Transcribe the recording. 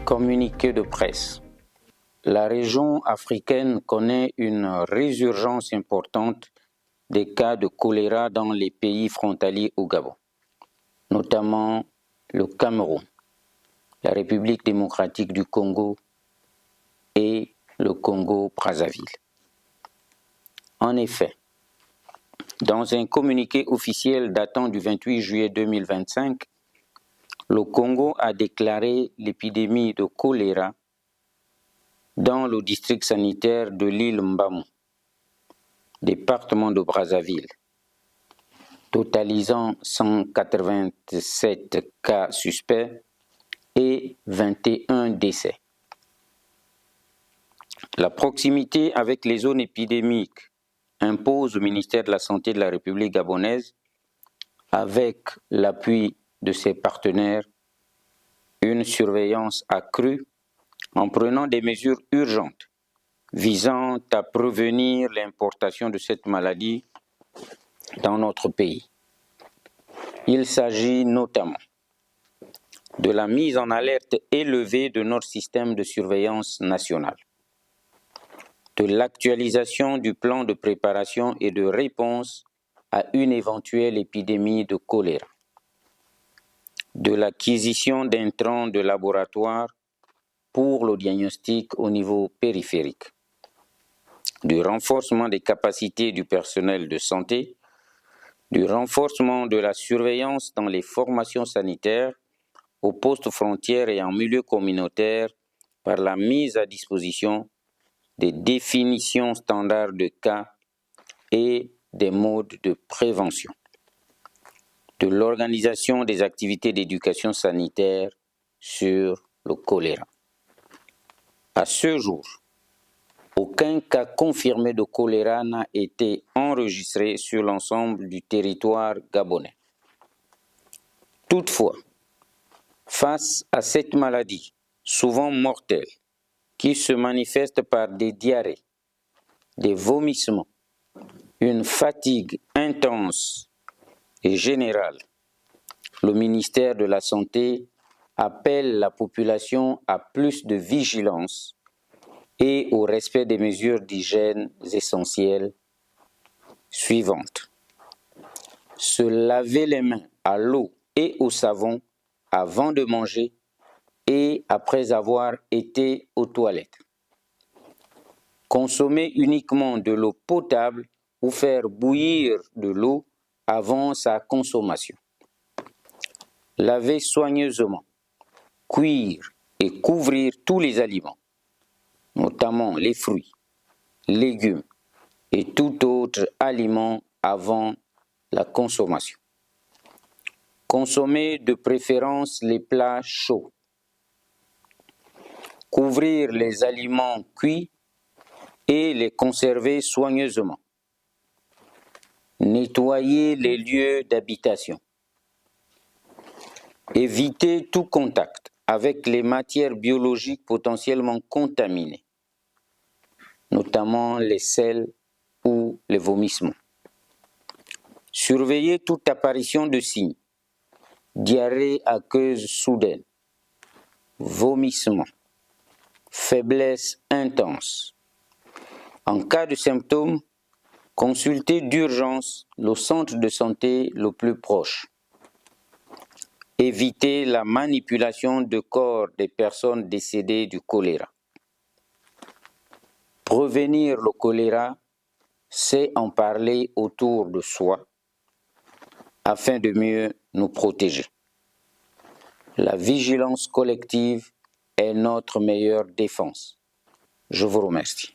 Communiqué de presse. La région africaine connaît une résurgence importante des cas de choléra dans les pays frontaliers au Gabon, notamment le Cameroun, la République démocratique du Congo et le Congo-Brazzaville. En effet, dans un communiqué officiel datant du 28 juillet 2025, le Congo a déclaré l'épidémie de choléra dans le district sanitaire de l'île Mbamou, département de Brazzaville, totalisant 187 cas suspects et 21 décès. La proximité avec les zones épidémiques impose au ministère de la Santé de la République gabonaise, avec l'appui de ses partenaires, une surveillance accrue en prenant des mesures urgentes visant à prévenir l'importation de cette maladie dans notre pays. Il s'agit notamment de la mise en alerte élevée de notre système de surveillance national, de l'actualisation du plan de préparation et de réponse à une éventuelle épidémie de choléra, de l'acquisition d'intrants de laboratoire pour le diagnostic au niveau périphérique, du renforcement des capacités du personnel de santé, du renforcement de la surveillance dans les formations sanitaires, aux postes frontières et en milieu communautaire par la mise à disposition des définitions standards de cas et des modes de prévention, de l'organisation des activités d'éducation sanitaire sur le choléra. À ce jour, aucun cas confirmé de choléra n'a été enregistré sur l'ensemble du territoire gabonais. Toutefois, face à cette maladie, souvent mortelle, qui se manifeste par des diarrhées, des vomissements, une fatigue intense et générale, le ministère de la Santé appelle la population à plus de vigilance et au respect des mesures d'hygiène essentielles suivantes. Se laver les mains à l'eau et au savon avant de manger et après avoir été aux toilettes. Consommer uniquement de l'eau potable ou faire bouillir de l'eau avant sa consommation. Laver soigneusement, cuire et couvrir tous les aliments, notamment les fruits, légumes et tout autre aliment avant la consommation. Consommer de préférence les plats chauds. Couvrir les aliments cuits et les conserver soigneusement. Nettoyer les lieux d'habitation. Éviter tout contact avec les matières biologiques potentiellement contaminées, notamment les selles ou les vomissements. Surveiller toute apparition de signes, diarrhée aqueuse soudaine, vomissement, faiblesse intense. En cas de symptômes, consulter d'urgence le centre de santé le plus proche. Éviter la manipulation de corps des personnes décédées du choléra. Prévenir le choléra, c'est en parler autour de soi afin de mieux nous protéger. La vigilance collective est notre meilleure défense. Je vous remercie.